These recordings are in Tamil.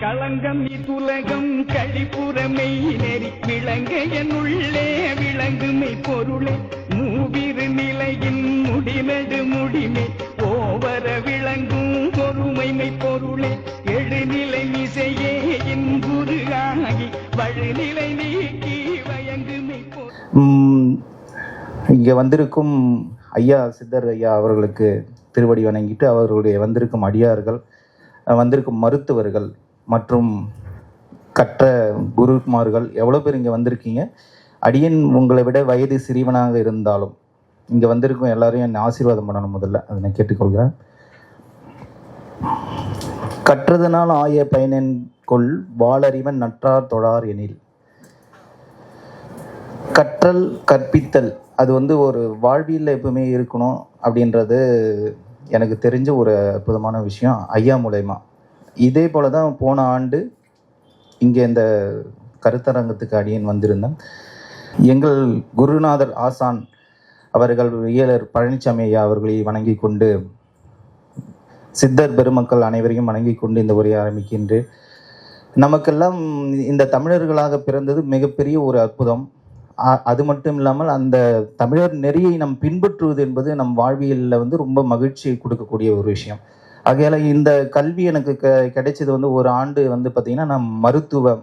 களங்கம் இத்துலகம் கழிப்புறமை நெறி விளங்க என்னுள்ளே விளங்குமை பொருளே மூவிரு நிலையின் முடிநடு முடிமை ஓவர விளங்கும் பொறுமைமை பொருளே எழுநிலை மிசையே என் குரு ஆகி வழுநிலை நீக்கி வயங்குமை இங்கே வந்திருக்கும் ஐயா சித்தர் ஐயா அவர்களுக்கு திருவடி வணங்கிட்டு அவர்களுடைய வந்திருக்கும் அடியார்கள், வந்திருக்கும் மருத்துவர்கள் மற்றும் கற்ற குருமார்கள் எவ்வளோ பேர் இங்கே வந்திருக்கீங்க. அடியன் உங்களை விட வயது சிறியவனாக இருந்தாலும் இங்கே வந்திருக்கும் எல்லாரையும் என்னை ஆசீர்வாதம் பண்ணணும். முதல்ல அதை நான் கேட்டுக்கொள்கிறேன். கற்றதனால் ஆய பயனென் கொள் வாளறிவன் நற்றார் தொழார் எனில். கற்றல் கற்பித்தல் அது ஒரு வாழ்வியலில் எப்பவுமே இருக்கணும் அப்படின்றது எனக்கு தெரிஞ்ச ஒரு அற்புதமான விஷயம் ஐயா மூலயமா. இதே போல தான் போன ஆண்டு இங்கே இந்த கருத்தரங்கத்துக்கு அடியேன் வந்திருந்தேன். எங்கள் குருநாதர் ஆசான் அவர்கள் இயலர் பழனிசாமி ஐயா அவர்களை வணங்கி கொண்டு, சித்தர் பெருமக்கள் அனைவரையும் வணங்கி கொண்டு இந்த உரையை ஆரம்பிக்கின்றேன். நமக்கெல்லாம் இந்த தமிழர்களாக பிறந்தது மிகப்பெரிய ஒரு அற்புதம். அது மட்டும் இல்லாமல் அந்த தமிழர் நெறியை நம் பின்பற்றுவது என்பது நம் வாழ்வியலில் ரொம்ப மகிழ்ச்சியை கொடுக்கக்கூடிய ஒரு விஷயம். ஆகையால் இந்த கல்வி எனக்கு கிடைச்சது ஒரு ஆண்டு பார்த்திங்கன்னா நான் மருத்துவம்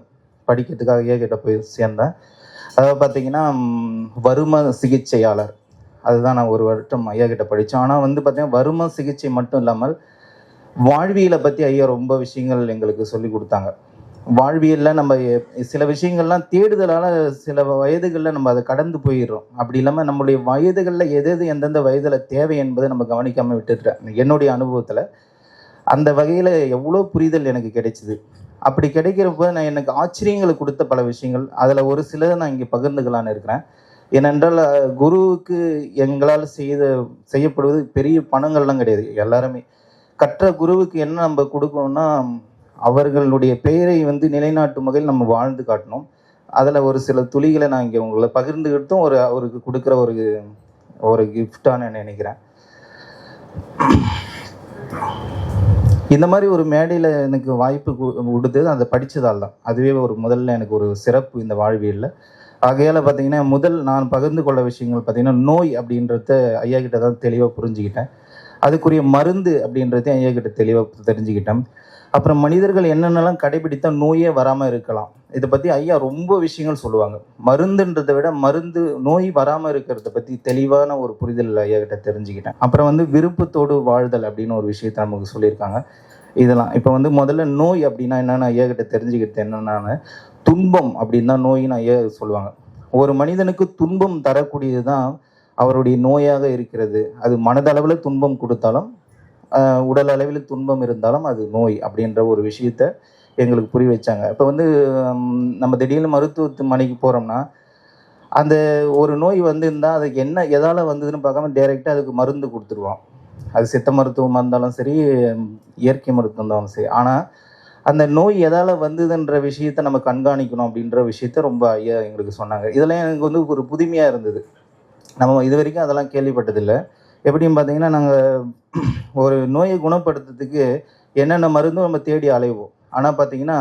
படிக்கிறதுக்காக ஐயா கிட்ட போய் சேர்ந்தேன். அதாவது பார்த்திங்கன்னா வரும சிகிச்சையாளர், அதுதான் நான் ஒரு வருடம் ஐயா கிட்ட படித்தேன். ஆனால் பார்த்திங்கன்னா வரும சிகிச்சை மட்டும் இல்லாமல் வாழ்வியலை பற்றி ஐயா ரொம்ப விஷயங்கள் எங்களுக்கு சொல்லி கொடுத்தாங்க. வாழ்வியலில் நம்ம சில விஷயங்கள்லாம் தேடுதலால் சில வயதுகளில் நம்ம அதை கடந்து போயிடுறோம். அப்படி இல்லாமல் நம்மளுடைய வயதுகளில் எது எந்தெந்த வயதில் தேவை என்பதை நம்ம கவனிக்காமல் விட்டுட்டேன். என்னுடைய அனுபவத்தில் அந்த வகையில் எவ்வளோ புரிதல் எனக்கு கிடைச்சிது. அப்படி கிடைக்கிறப்ப எனக்கு ஆச்சரியங்களை கொடுத்த பல விஷயங்கள், அதில் ஒரு சிலதை நான் இங்கே பகிர்ந்துக்கலான்னு இருக்கிறேன். ஏனென்றால் குருவுக்கு எங்களால் செய்யப்படுவது பெரிய பணங்கள்லாம் கிடையாது. எல்லாருமே கற்ற குருவுக்கு என்ன நம்ம கொடுக்கணும்னா அவர்களுடைய பெயரை நிலைநாட்டும் வகையில் நம்ம வாழ்ந்து காட்டணும். அதில் ஒரு சில துளிகளை நான் இங்கே உங்களை பகிர்ந்துக்கிட்டும் அவருக்கு கொடுக்குற ஒரு கிஃப்டாக நான் நினைக்கிறேன். இந்த மாதிரி ஒரு மேடையில் எனக்கு வாய்ப்பு கொடுத்தது அதை படித்ததால் தான். அதுவே முதல்ல எனக்கு ஒரு சிறப்பு இந்த வாழ்வியலில். ஆகையால் பார்த்திங்கன்னா முதல் நான் பகிர்ந்து கொள்ள விஷயங்கள் பார்த்திங்கன்னா நோய் அப்படின்றத ஐயா கிட்ட தான் தெளிவாக புரிஞ்சுக்கிட்டேன். அதுக்குரிய மருந்து அப்படின்றதையும் ஐயா கிட்ட தெளிவாக தெரிஞ்சுக்கிட்டேன். அப்புறம் மனிதர்கள் என்னென்னலாம் கடைபிடித்தால் நோயே வராமல் இருக்கலாம், இதை பற்றி ஐயா ரொம்ப விஷயங்கள் சொல்லுவாங்க. மருந்துன்றதை விட நோய் வராமல் இருக்கிறத பற்றி தெளிவான ஒரு புரிதல் ஐயா கிட்ட தெரிஞ்சுக்கிட்டேன். அப்புறம் விருப்பத்தோடு வாழ்தல் அப்படின்னு ஒரு விஷயத்தை நமக்கு சொல்லியிருக்காங்க. இதெல்லாம் இப்போ முதல்ல நோய் அப்படின்னா என்னென்னு ஐயா கிட்ட தெரிஞ்சுக்கிட்டு என்னென்னா துன்பம் அப்படின்னு தான் நோயின்னு ஐயா சொல்லுவாங்க. ஒரு மனிதனுக்கு துன்பம் தரக்கூடியது தான் அவருடைய நோயாக இருக்கிறது. அது மனதளவில் துன்பம் கொடுத்தாலும் உடல் அளவில் துன்பம் இருந்தாலும் அது நோய் அப்படின்ற ஒரு விஷயத்த எங்களுக்கு புரிய வச்சாங்க. இப்போ நம்ம திடீர்னு மருத்துவமனைக்கு போகிறோம்னா அந்த ஒரு நோய் இருந்தால் அதுக்கு என்ன எதால் வந்ததுன்னு பார்க்காம டைரெக்டாக அதுக்கு மருந்து கொடுத்துருவோம். அது சித்த மருத்துவமாக இருந்தாலும் சரி, இயற்கை மருத்துவம் இருந்தாலும் சரி. ஆனால் அந்த நோய் எதால் வந்ததுன்ற விஷயத்த நம்ம கண்காணிக்கணும் அப்படின்ற விஷயத்த ரொம்ப ஐயா எங்களுக்கு சொன்னாங்க. இதெல்லாம் எனக்கு ஒரு புதுமையாக இருந்தது. நம்ம இது வரைக்கும் அதெல்லாம் கேள்விப்பட்டதில்லை. எப்படின்னு பார்த்தீங்கன்னா நாங்கள் ஒரு நோயை குணப்படுத்துறதுக்கு என்னென்ன மருந்தும் நம்ம தேடி அலைவோம். ஆனால் பார்த்தீங்கன்னா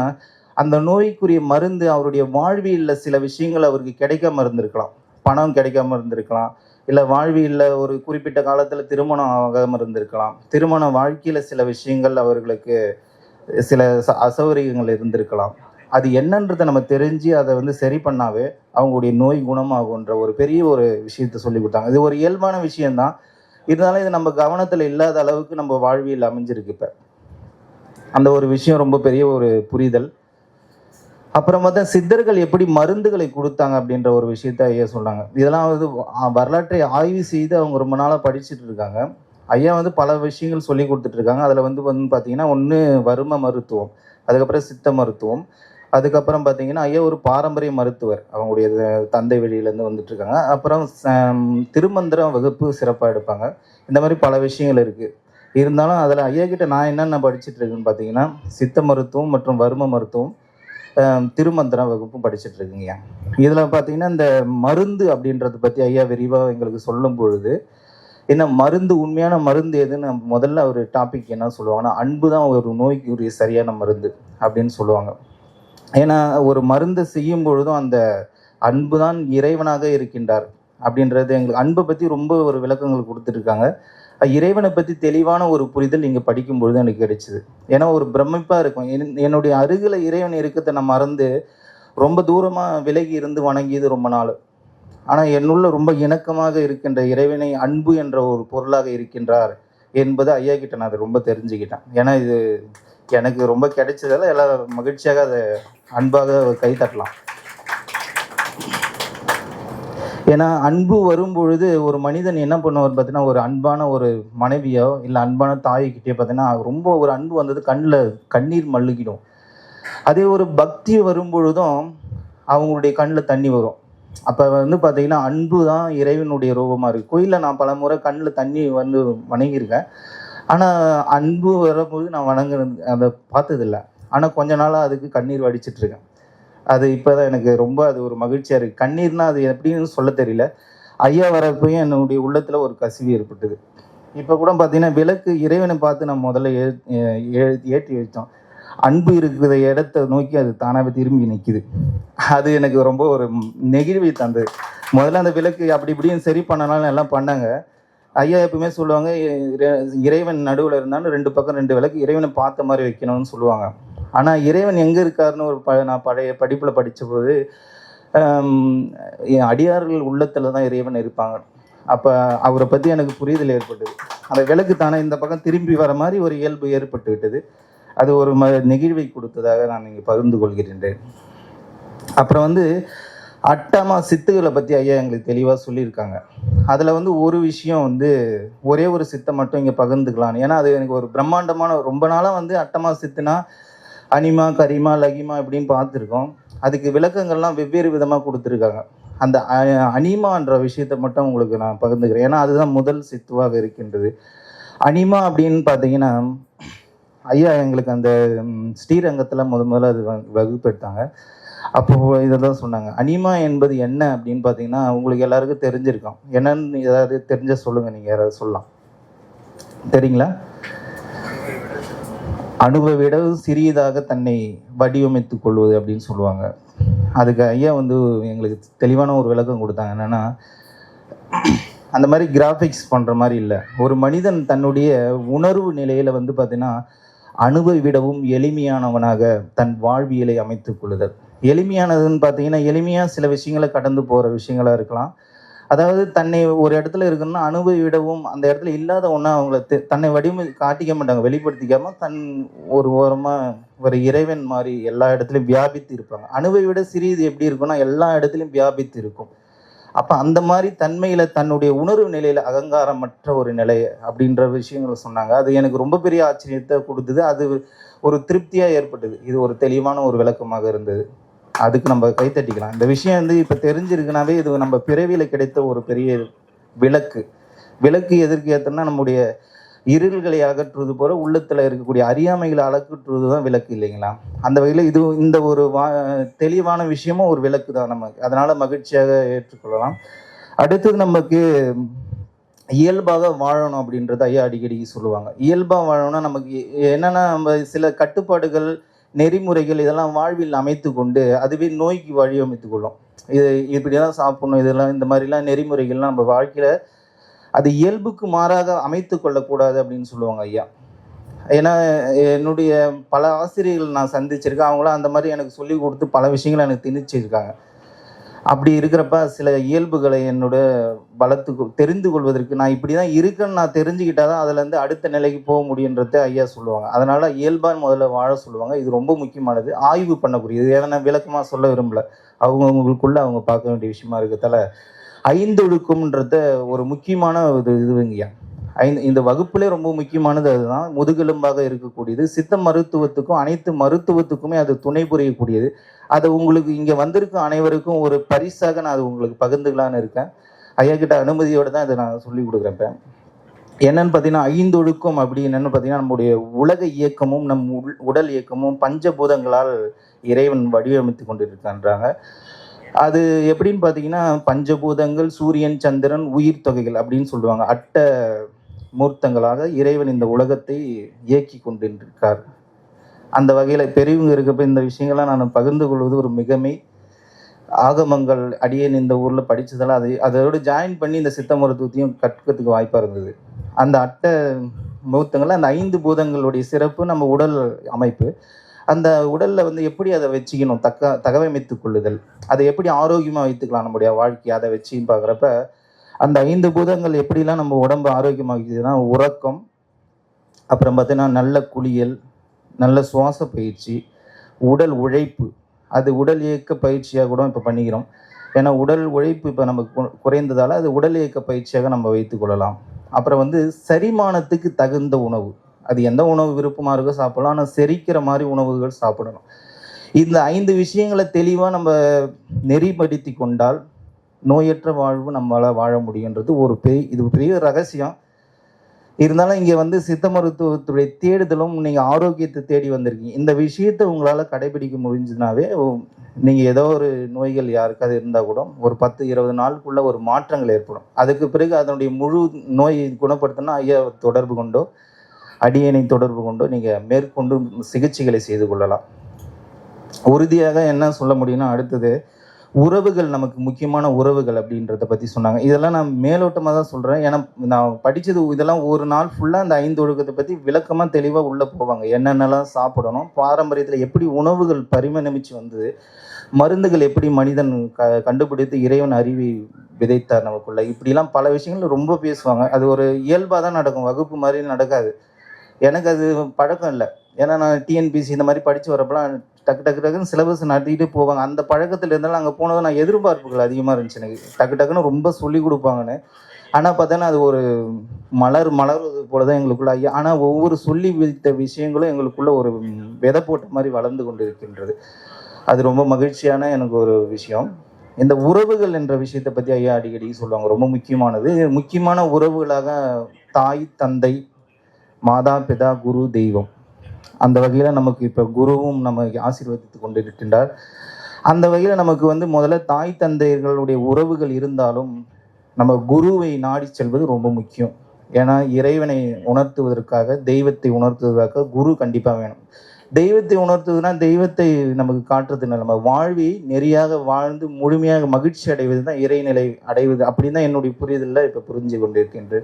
அந்த நோய்க்குரிய மருந்து அவருடைய வாழ்வியலில் சில விஷயங்கள் அவருக்கு கிடைக்காம இருந்திருக்கலாம். பணம் கிடைக்காம இருந்திருக்கலாம், இல்லை வாழ்வியலில் ஒரு குறிப்பிட்ட காலத்தில் திருமணம் ஆகாமல் இருந்திருக்கலாம், திருமண வாழ்க்கையில் சில விஷயங்கள் அவர்களுக்கு சில அசௌகரியங்கள் இருந்திருக்கலாம். அது என்னன்றதை நம்ம தெரிஞ்சு அதை சரி பண்ணாவே அவங்களுடைய நோய் குணமாகுன்ற ஒரு பெரிய ஒரு விஷயத்த சொல்லி கொடுத்தாங்க. இது ஒரு இயல்பான விஷயம்தான், இருந்தாலும் இது நம்ம கவனத்தில் இல்லாத அளவுக்கு நம்ம வாழ்வியல் அமைஞ்சிருக்கு. இப்போ அந்த ஒரு விஷயம் ரொம்ப பெரிய ஒரு புரிதல். அப்புறம் பார்த்தா சித்தர்கள் எப்படி மருந்துகளை கொடுத்தாங்க அப்படின்ற ஒரு விஷயத்த ஐயா சொன்னாங்க. இதெல்லாம் வரலாற்றை ஆய்வு செய்து அவங்க ரொம்ப நாளாக படிச்சுட்டு இருக்காங்க. ஐயா பல விஷயங்கள் சொல்லி கொடுத்துட்டு இருக்காங்க. அதில் பார்த்தீங்கன்னா ஒன்று வரும மருத்துவம், அதுக்கப்புறம் சித்த மருத்துவம், அதுக்கப்புறம் பார்த்தீங்கன்னா ஐயா ஒரு பாரம்பரிய மருத்துவர், அவங்களுடைய தந்தை வழியிலேருந்து வந்துட்டு இருக்காங்க. அப்புறம் திருமந்திரம் வகுப்பு சிறப்பாக எடுப்பாங்க. இந்த மாதிரி பல விஷயங்கள் இருக்குது. இருந்தாலும் அதில் ஐயா கிட்ட நான் என்னென்ன படிச்சுட்டு இருக்கேன்னு பார்த்தீங்கன்னா சித்த மருத்துவம் மற்றும் வரும மருத்துவம், திருமந்திரம் வகுப்பும் படிச்சுட்டு இருக்குங்க. இதில் பார்த்தீங்கன்னா இந்த மருந்து அப்படின்றத பற்றி ஐயா விரிவாக எங்களுக்கு சொல்லும் பொழுது என்ன மருந்து, உண்மையான மருந்து எதுன்னு முதல்ல ஒரு டாபிக் என்ன சொல்லுவாங்கன்னா, அன்பு தான் ஒரு நோய்க்கு ஒரு சரியான மருந்து அப்படின்னு சொல்லுவாங்க. ஏன்னா ஒரு மருந்து செய்யும் பொழுதும் அந்த அன்பு தான் இறைவனாக இருக்கின்றார் அப்படின்றது எங்களுக்கு அன்பை பற்றி ரொம்ப ஒரு விளக்கங்கள் கொடுத்துருக்காங்க. இறைவனை பற்றி தெளிவான ஒரு புரிதல் இங்கே படிக்கும்பொழுது எனக்கு கிடைச்சிது. ஏன்னா ஒரு பிரமிப்பாக இருக்கும். என்னுடைய அருகில் இறைவன் இருக்கிறத நான் மறந்து ரொம்ப தூரமாக விலகி இருந்து வணங்கியது ரொம்ப நாள். ஆனால் என்னுள்ள ரொம்ப இணக்கமாக இருக்கின்ற இறைவனை அன்பு என்ற ஒரு பொருளாக இருக்கின்றார் என்பது ஐயா கிட்ட நான் அதை ரொம்ப தெரிஞ்சுக்கிட்டேன். ஏன்னா இது எனக்கு ரொம்ப கிடைச்சதால எல்லாம் மகிழ்ச்சியாக அதை அன்பாக கை தட்டலாம். ஏன்னா அன்பு வரும்பொழுது ஒரு மனிதன் என்ன பண்ணுவார் பார்த்தீங்கன்னா, ஒரு அன்பான ஒரு மனைவியோ இல்லை அன்பான தாய்கிட்டே பார்த்தீங்கன்னா ரொம்ப ஒரு அன்பு வந்தது கண்ணில் கண்ணீர் மல்லுகிடும். அதே ஒரு பக்தி வரும்பொழுதும் அவங்களுடைய கண்ணில் தண்ணி வரும். அப்போ வந்து பார்த்தீங்கன்னா அன்பு தான் இறைவனுடைய ரூபமாக இருக்குது. கோயிலில் நான் பல முறை கண்ணில் தண்ணி வந்து வணங்கியிருக்கேன். ஆனால் அன்பு வரும்போது நான் அதை பார்த்ததில்லை. ஆனால் கொஞ்ச நாளாக அதுக்கு கண்ணீர் வடிச்சிட்ருக்கேன். அது இப்போ தான் எனக்கு ரொம்ப அது ஒரு மகிழ்ச்சியாக இருக்குது. கண்ணீர்னால் அது எப்படின்னு சொல்ல தெரியல. ஐயா வரப்பையும் என்னுடைய உள்ளத்தில் ஒரு கசிவு ஏற்பட்டது. இப்போ கூட பார்த்தீங்கன்னா விளக்கு இறைவனை பார்த்து நான் முதல்ல ஏற்றி வச்சோம். அன்பு இருக்கிற இடத்த நோக்கி அது தானாகவே திரும்பி நிற்கிது. அது எனக்கு ரொம்ப ஒரு நெகிழ்வை தந்தது. முதல்ல அந்த விளக்கு அப்படி இப்படின்னு சரி பண்ணனாலும் எல்லாம் பண்ணாங்க. ஐயா எப்பவுமே சொல்லுவாங்க, இறைவன் நடுவில் இருந்தாலும் 2 பக்கம் 2 விளக்கு இறைவனை பார்த்த மாதிரி வைக்கணும்னு சொல்லுவாங்க. ஆனால் இறைவன் எங்கே இருக்காருன்னு நான் பழைய படிப்பில் படித்த போது அடியார்கள் உள்ளத்தில் தான் இறைவன் இருப்பாங்க. அப்போ அவரை பற்றி எனக்கு புரிதல் ஏற்பட்டது. அந்த விளக்கு தானே இந்த பக்கம் திரும்பி வர மாதிரி ஒரு இயல்பு ஏற்பட்டு விட்டது. அது ஒரு நெகிழ்வை கொடுத்ததாக நான் இங்கே பகிர்ந்து கொள்கின்றேன். அப்புறம் வந்து அட்டமா சித்துகளை பற்றி ஐயா எங்களுக்கு தெளிவாக சொல்லியிருக்காங்க. அதில் வந்து ஒரு விஷயம் வந்து ஒரே ஒரு சித்தை மட்டும் இங்கே பகிர்ந்துக்கலாம். ஏன்னா அது எனக்கு ஒரு பிரம்மாண்டமான ரொம்ப நாளாக வந்து அட்டமா சித்துனா அனிமா கரிமா லகிமா இப்படின்னு பார்த்துருக்கோம். அதுக்கு விளக்கங்கள்லாம் வெவ்வேறு விதமாக கொடுத்துருக்காங்க. அந்த அனிமான்ற விஷயத்தை மட்டும் உங்களுக்கு நான் பகிர்ந்துக்கிறேன். ஏன்னா அதுதான் முதல் சித்துவாக இருக்கின்றது. அனிமா அப்படின்னு பார்த்தீங்கன்னா ஐயா எங்களுக்கு அந்த ஸ்ரீரங்கத்தில் முதல்ல அது வகுப்பெடுத்தாங்க. அப்போது இதை தான் சொன்னாங்க. அனிமா என்பது என்ன அப்படின்னு பார்த்தீங்கன்னா உங்களுக்கு எல்லாருக்கும் தெரிஞ்சிருக்கும். என்னன்னு ஏதாவது தெரிஞ்ச சொல்லுங்கள், நீங்கள் யாராவது சொல்லலாம், தெரியுங்களா? அணுவை விட சிறியதாக தன்னை வடிவமைத்துக் கொள்வது அப்படின்னு சொல்லுவாங்க. அதுக்கு ஐயா வந்து எங்களுக்கு தெளிவான ஒரு விளக்கம் கொடுத்தாங்க. என்னென்னா அந்த மாதிரி கிராஃபிக்ஸ் பண்ணுற மாதிரி இல்லை. ஒரு மனிதன் தன்னுடைய உணர்வு நிலையில் வந்து பார்த்தீங்கன்னா அணுவை விடவும் எளிமையானவனாக தன் வாழ்வியலை அமைத்துக் கொள்ளுதல். எளிமையானதுன்னு பார்த்தீங்கன்னா எளிமையாக சில விஷயங்களை கடந்து போகிற விஷயங்களாக இருக்கலாம். அதாவது தன்னை ஒரு இடத்துல இருக்குன்னா அணுவை விடவும் அந்த இடத்துல இல்லாத ஒன்றா அவங்கள தன்னை காட்டிக்க மாட்டாங்க, வெளிப்படுத்திக்காமல் தன் ஒரு ஓரமாக ஒரு இறைவன் மாதிரி எல்லா இடத்துலையும் வியாபித்து இருப்பாங்க. அணுவை விட சிறியது எப்படி இருக்குன்னா எல்லா இடத்துலையும் வியாபித்து இருக்கும். அப்போ அந்த மாதிரி தன்மையில் தன்னுடைய உணர்வு நிலையில் அகங்காரமற்ற ஒரு நிலை அப்படின்ற விஷயங்களை சொன்னாங்க. அது எனக்கு ரொம்ப பெரிய ஆச்சரியத்தை கொடுத்தது. அது ஒரு திருப்தியாக ஏற்பட்டது. இது ஒரு தெளிவான ஒரு விளக்கமாக இருந்தது. அதுக்கு நம்ம கைத்தட்டிக்கலாம். இந்த விஷயம் வந்து இப்போ தெரிஞ்சிருக்குனாவே இது நம்ம பிறவியில் கிடைத்த ஒரு பெரிய விளக்கு எதற்கு ஏற்றனா நம்முடைய இருள்களை அகற்றுவது போல உள்ளத்தில் இருக்கக்கூடிய அறியாமைகளை அகற்றுவது தான் விளக்கு இல்லைங்களா? அந்த வகையில் இது இந்த ஒரு தெளிவான விஷயமும் ஒரு விளக்கு தான் நமக்கு. அதனால் மகிழ்ச்சியாக ஏற்றுக்கொள்ளலாம். அடுத்தது நமக்கு இயல்பாக வாழணும் அப்படின்றத ஐயா அடிக்கடி சொல்லுவாங்க. இயல்பாக வாழணும்னா நமக்கு என்னென்னா நம்ம சில கட்டுப்பாடுகள் நெறிமுறைகள் இதெல்லாம் வாழ்வில் அமைத்து கொண்டு அதுவே நோய்க்கு வழியமைத்து கொள்ளும். இது இப்படி தான் சாப்பிடணும், இதெல்லாம் இந்த மாதிரிலாம் நெறிமுறைகள்லாம் நம்ம வாழ்க்கையில் அது இயல்புக்கு மாறாக அமைத்து கொள்ளக்கூடாது அப்படின்னு சொல்லுவாங்க ஐயா. ஏன்னா என்னுடைய பல ஆசிரியர்கள் நான் சந்திச்சிருக்கேன். அவங்களாம் அந்த மாதிரி எனக்கு சொல்லி கொடுத்து பல விஷயங்களை எனக்கு திணிச்சிருக்காங்க. அப்படி இருக்கிறப்ப சில இயல்புகளை என்னோட பலத்துக்கு தெரிந்து கொள்வதற்கு நான் இப்படி தான் இருக்குன்னு நான் தெரிஞ்சுக்கிட்டால் தான் அதுலேருந்து அடுத்த நிலைக்கு போக முடியுன்றத ஐயா சொல்லுவாங்க. அதனால் இயல்பாக முதல்ல வாழ சொல்லுவாங்க. இது ரொம்ப முக்கியமானது, ஆய்வு பண்ணக்கூடியது. ஏன்னா நான் விளக்கமாக சொல்ல விரும்பல, அவங்கவுங்களுக்குள்ளே அவங்க பார்க்க வேண்டிய விஷயமா இருக்கிறதால 5 ஒழுக்கம்ன்றத ஒரு முக்கியமான இதுவங்கய்யா. இந்த வகுப்புலே ரொம்ப முக்கியமானது அதுதான். முதுகெலும்பாக இருக்கக்கூடியது. சித்த மருத்துவத்துக்கும் அனைத்து மருத்துவத்துக்குமே அது துணை புரியக்கூடியது. அதை உங்களுக்கு இங்கே வந்திருக்கும் அனைவருக்கும் ஒரு பரிசாக நான் அது உங்களுக்கு பகிர்ந்துக்கலான்னு இருக்கேன். ஐயா கிட்ட அனுமதியோடு தான் இதை நான் சொல்லி கொடுக்குறேன். என்னன்னு பார்த்தீங்கன்னா 5 ஒழுக்கம் அப்படி என்னென்னு பார்த்தீங்கன்னா நம்முடைய உலக இயக்கமும் நம் உடல் இயக்கமும் பஞ்சபூதங்களால் இறைவன் வடிவமைத்து கொண்டிருக்கின்றாங்க. அது எப்படின்னு பார்த்தீங்கன்னா, பஞ்சபூதங்கள், சூரியன், சந்திரன், உயிர் தொகைகள் அப்படின்னு சொல்லுவாங்க. அட்ட மூர்த்தங்களாக இறைவன் இந்த உலகத்தை இயக்கி கொண்டிருக்கார். அந்த வகையில பெரியவங்க இருக்கப்ப இந்த விஷயங்கள்லாம் நான் பகிர்ந்து கொள்வது ஒரு மிகமை. ஆகமங்கள் அடியேன் இந்த ஊர்ல படிச்சதெல்லாம் அதோட ஜாயின் பண்ணி இந்த சித்த மருத்துவத்தையும் கற்கிறதுக்கு வாய்ப்பா இருந்தது. அந்த அட்ட மூர்த்தங்கள்ல அந்த 5 பூதங்களுடைய சிறப்பு நம்ம உடல் அமைப்பு. அந்த உடல்ல வந்து எப்படி அதை வச்சுக்கணும், தகவமைத்துக் கொள்ளுதல், அதை எப்படி ஆரோக்கியமா வைத்துக்கலாம் நம்முடைய வாழ்க்கையை, அதை வச்சு பார்க்குறப்ப அந்த 5 பூதங்கள் எப்படிலாம் நம்ம உடம்பு ஆரோக்கியமாக வைக்குதுன்னா, உறக்கம், அப்புறம் பார்த்தீங்கன்னா நல்ல குளியல், நல்ல சுவாச பயிற்சி, உடல் உழைப்பு. அது உடல் இயக்க பயிற்சியாக கூட இப்போ பண்ணிக்கிறோம். ஏன்னா உடல் உழைப்பு இப்போ நமக்கு குறைந்ததால் அது உடல் இயக்க பயிற்சியாக நம்ம வைத்துக் கொள்ளலாம். அப்புறம் வந்து செரிமானத்துக்கு தகுந்த உணவு, அது எந்த உணவு விருப்பமாக இருக்கோ சாப்பிடலாம், ஆனால் செரிக்கிற மாதிரி உணவுகள் சாப்பிடணும். இந்த 5 விஷயங்களை தெளிவாக நம்ம நெறிப்படுத்தி கொண்டால் நோயற்ற வாழ்வு நம்மளால் வாழ முடியுன்றது இது பெரிய ரகசியம். இருந்தாலும் இங்கே வந்து சித்த மருத்துவத்துடைய தேடுதலும், நீங்கள் ஆரோக்கியத்தை தேடி வந்திருக்கீங்க. இந்த விஷயத்தை உங்களால் கடைபிடிக்க முடிஞ்சதுனாவே நீங்கள் ஏதோ ஒரு நோய்கள் யாருக்காவது இருந்தால் கூட ஒரு 10-20 நாளுக்குள்ள ஒரு மாற்றங்கள் ஏற்படும். அதுக்கு பிறகு அதனுடைய முழு நோயை குணப்படுத்தினா ஐயா தொடர்பு கொண்டோ அடியேனை தொடர்பு கொண்டோ நீங்கள் மேற்கொண்டு சிகிச்சைகளை செய்து கொள்ளலாம். உறுதியாக என்ன சொல்ல முடியும்னா, அடுத்தது உறவுகள், நமக்கு முக்கியமான உறவுகள் அப்படின்றத பற்றி சொன்னாங்க. இதெல்லாம் நான் மேலோட்டமாக தான் சொல்கிறேன். ஏன்னா நான் படித்தது இதெல்லாம் ஒரு நாள் ஃபுல்லாக அந்த 5 ஒழுக்கத்தை பற்றி விளக்கமாக தெளிவாக உள்ளே போவாங்க. என்னென்னலாம் சாப்பிடணும், பாரம்பரியத்தில் எப்படி உணவுகள் பரிணமிச்சு வந்தது, மருந்துகள் எப்படி மனிதன் கண்டுபிடித்து இறைவன் அறிவை விதைத்தார் நமக்குள்ள, இப்படிலாம் பல விஷயங்கள் ரொம்ப பேசுவாங்க. அது ஒரு இயல்பாக தான் நடக்கும், வகுப்பு மாதிரி நடக்காது. எனக்கு அது பழக்கம் இல்லை. ஏன்னா நான் டிஎன்பிசி இந்த மாதிரி படித்து வரப்பெல்லாம் டக்குன்னு சிலபஸ் நடத்திக்கிட்டே போவாங்க. அந்த பழக்கத்தில் இருந்தாலும் அங்கே போனது நான் எதிர்பார்ப்புகள் அதிகமாக இருந்துச்சு எனக்கு. டக்குன்னு ரொம்ப சொல்லி கொடுப்பாங்கன்னு. ஆனால் பார்த்தோன்னா அது ஒரு மலர்வது போல தான் எங்களுக்குள்ள ஐயா. ஆனால் ஒவ்வொரு சொல்லி வைத்த விஷயங்களும் எங்களுக்குள்ள ஒரு விதை போட்ட மாதிரி வளர்ந்து கொண்டு இருக்கின்றது. அது ரொம்ப மகிழ்ச்சியான எனக்கு ஒரு விஷயம். இந்த உறவுகள் என்ற விஷயத்தை பற்றி ஐயா அடிக்கடி சொல்லுவாங்க. ரொம்ப முக்கியமானது. முக்கியமான உறவுகளாக தாய், தந்தை, மாதா, பிதா, குரு, தெய்வம். அந்த வகையில் நமக்கு இப்போ குருவும் நம்ம ஆசீர்வதித்து கொண்டு இருக்கின்றார். அந்த வகையில் நமக்கு வந்து முதல்ல தாய் தந்தையர்களுடைய உறவுகள் இருந்தாலும் நம்ம குருவை நாடி செல்வது ரொம்ப முக்கியம். ஏன்னா இறைவனை உணர்த்துவதற்காக, தெய்வத்தை உணர்த்துவதற்காக குரு கண்டிப்பாக வேணும். தெய்வத்தை உணர்த்துவதுனா தெய்வத்தை நமக்கு காட்டுறது நம்ம வாழ்வி நெறியாக வாழ்ந்து முழுமையாக மகிழ்ச்சி அடைவது தான் இறைநிலை அடைவது. அப்படின்னு தான் என்னுடைய புரிதலில் இப்போ புரிஞ்சு கொண்டிருக்கின்றது.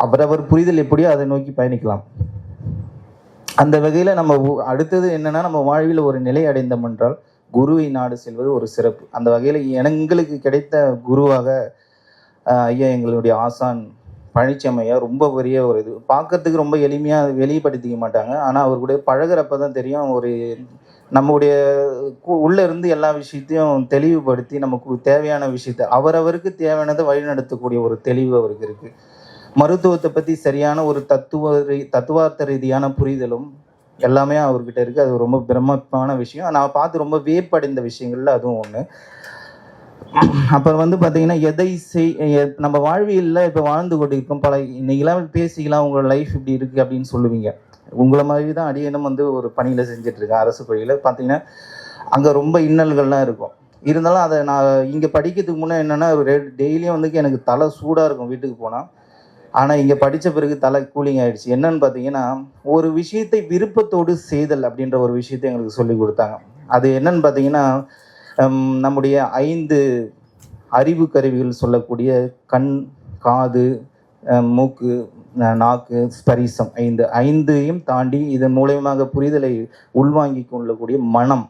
அவரவர் புரிதல் எப்படியோ அதை நோக்கி பயணிக்கலாம். அந்த வகையில் நம்ம அடுத்தது என்னன்னா, நம்ம வாழ்வில் ஒரு நிலை அடைந்தோம் என்றால் குருவை நாடு செல்வது ஒரு சிறப்பு. அந்த வகையில் எங்களுக்கு கிடைத்த குருவாக ஐயா எங்களுடைய ஆசான் பழனிச்சாமி ஐயா ரொம்ப பெரிய ஒரு இது. பார்க்கறதுக்கு ரொம்ப எளிமையாக வெளிப்படுத்திக்க மாட்டாங்க. ஆனால் அவர் கூட பழகிறப்ப தான் தெரியும், ஒரு நம்முடைய உள்ளே இருந்து எல்லா விஷயத்தையும் தெளிவுபடுத்தி நமக்கு தேவையான விஷயத்தை அவரவருக்கு தேவையானதை வழிநடத்தக்கூடிய ஒரு தெளிவு அவருக்கு இருக்குது. மருத்துவத்தை பற்றி சரியான ஒரு தத்துவார்த்த ரீதியான புரிதலும் எல்லாமே அவர்கிட்ட இருக்குது. அது ரொம்ப பிரம்மமான விஷயம். நான் பார்த்து ரொம்ப வியப்படைந்த விஷயங்கள்ல அதுவும் ஒன்று. அப்புறம் வந்து பார்த்தீங்கன்னா, நம்ம வாழ்வியலில் இப்போ வாழ்ந்து கொண்டிருக்கோம். இன்னைக்கெல்லாம் பேசிக்கலாம் உங்களோட லைஃப் இப்படி இருக்குது அப்படின்னு சொல்லுவீங்க. உங்களை மாதிரி தான் அடியேனும் வந்து ஒரு பணியில் செஞ்சிட்ருக்கேன். அரசு பள்ளியில் பார்த்தீங்கன்னா அங்கே ரொம்ப இன்னல்கள்லாம் இருக்கும். இருந்தாலும் அதை நான் இங்கே படிக்கிறதுக்கு முன்னே என்னென்னா, டெய்லியும் வந்து எனக்கு தலை சூடாக இருக்கும் வீட்டுக்கு போனால். ஆனால் இங்கே படித்த பிறகு தலை கூலிங் ஆகிடுச்சு. என்னன்னு பார்த்தீங்கன்னா, ஒரு விஷயத்தை விருப்பத்தோடு செய்தல் அப்படின்ற ஒரு விஷயத்தை எங்களுக்கு சொல்லி கொடுத்தாங்க. அது என்னன்னு பார்த்தீங்கன்னா, நம்முடைய 5 அறிவு கருவிகள் சொல்லக்கூடிய கண், காது, மூக்கு, நாக்கு, ஸ்பரிசம், 5ஐயும் தாண்டி இதன் மூலயமாக புரிதலை உள்வாங்கி கொள்ளக்கூடிய மனம்.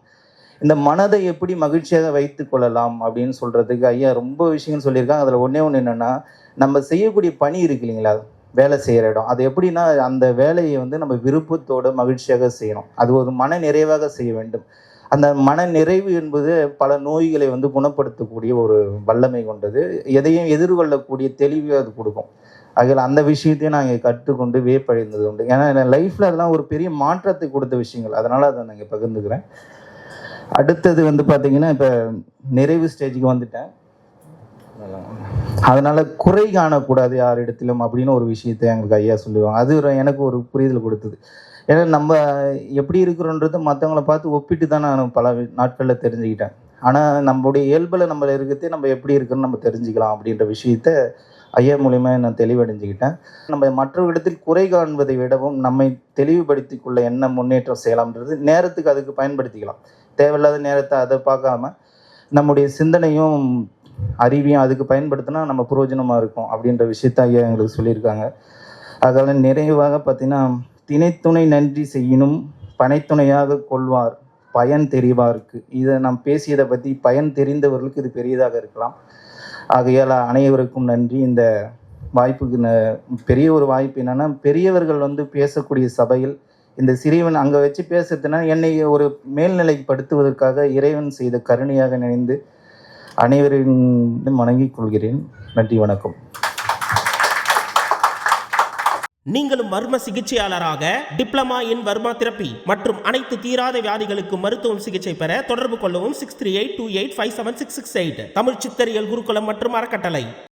இந்த மனதை எப்படி மகிழ்ச்சியாக வைத்து கொள்ளலாம் அப்படின்னு சொல்கிறதுக்கு ஐயா ரொம்ப விஷயங்கள் சொல்லியிருக்காங்க. அதில் ஒன்று என்னென்னா, நம்ம செய்யக்கூடிய பணி இருக்கு இல்லைங்களா, வேலை செய்கிற இடம், அது எப்படின்னா அந்த வேலையை வந்து நம்ம விருப்பத்தோடு மகிழ்ச்சியாக செய்யணும். அது ஒரு மன நிறைவாக செய்ய வேண்டும். அந்த மன நிறைவு என்பது பல நோய்களை வந்து குணப்படுத்தக்கூடிய ஒரு வல்லமை கொண்டது. எதையும் எதிர்கொள்ளக்கூடிய தெளிவை அது கொடுக்கும். அதில் அந்த விஷயத்தையும் நான் இங்கே கற்றுக்கொண்டு வியப்படைந்தது உண்டு. ஏன்னா என் லைஃப்பில் அதெல்லாம் ஒரு பெரிய மாற்றத்தை கொடுத்த விஷயங்கள். அதனால் அதை நான் இங்கே பகிர்ந்துக்கிறேன். அடுத்தது வந்து பார்த்தீங்கன்னா, இப்போ நிறைவு ஸ்டேஜுக்கு வந்துட்டேன். அதனால குறை காணக்கூடாது யாரிடத்திலும் அப்படின்னு ஒரு விஷயத்தை எங்களுக்கு ஐயா சொல்லுவாங்க. அது எனக்கு ஒரு புரிதல் கொடுத்தது. ஏன்னா நம்ம எப்படி இருக்கிறோன்றது மற்றவங்கள பார்த்து ஒப்பிட்டு தான் நான் பல நாட்களில் தெரிஞ்சுக்கிட்டேன். ஆனால் நம்மளுடைய இயல்பில் நம்ம இருக்கிறதே நம்ம எப்படி இருக்குன்னு நம்ம தெரிஞ்சுக்கலாம் அப்படின்ற விஷயத்த ஐயா மூலியமாக நான் தெளிவடைஞ்சுக்கிட்டேன். நம்ம மற்றவர்களிடத்தில் குறை காண்பதை விடவும் நம்மை தெளிவுபடுத்தி கொள்ள என்ன முன்னேற்றம் செய்யலாம்ன்றது நேரத்துக்கு அதுக்கு பயன்படுத்திக்கலாம். தேவையில்லாத நேரத்தை அதை பார்க்காம நம்முடைய சிந்தனையும் அறிவையும் அதுக்கு பயன்படுத்தினா நம்ம பிரயோஜனமாக இருக்கும் அப்படின்ற விஷயத்த ஐயா எங்களுக்கு சொல்லியிருக்காங்க. அதனால் நிறைவாக பார்த்தீங்கன்னா, திணைத்துணை நன்றி செய்யினும் பனைத்துணையாக கொள்வார் பயன் தெரிவாருக்கு. இதை நாம் பேசியதை பற்றி பயன் தெரிந்தவர்களுக்கு இது பெரியதாக இருக்கலாம். ஆகையால் அனைவருக்கும் நன்றி. இந்த வாய்ப்புக்கு பெரிய ஒரு வாய்ப்பு என்னென்னா, பெரியவர்கள் பேசக்கூடிய சபையில் இந்த சிறியவன் அங்கே வச்சு பேசுறதுனா என்னை ஒரு மேல்நிலைப்படுத்துவதற்காக இறைவன் செய்த கருணையாக நினைந்து அனைவரையும் வணங்கிக் கொள்கிறேன். நன்றி, வணக்கம். நீங்களும் மர்ம சிகிச்சையாளராக டிப்ளமா இன் வர்மா தெரப்பி மற்றும் அனைத்து தீராத வியாதிகளுக்கு மருத்துவம் சிகிச்சை பெற தொடர்பு கொள்ளவும் 6382857668. தமிழ் சித்தரியல் குருகுலம் மற்றும் அறக்கட்டளை.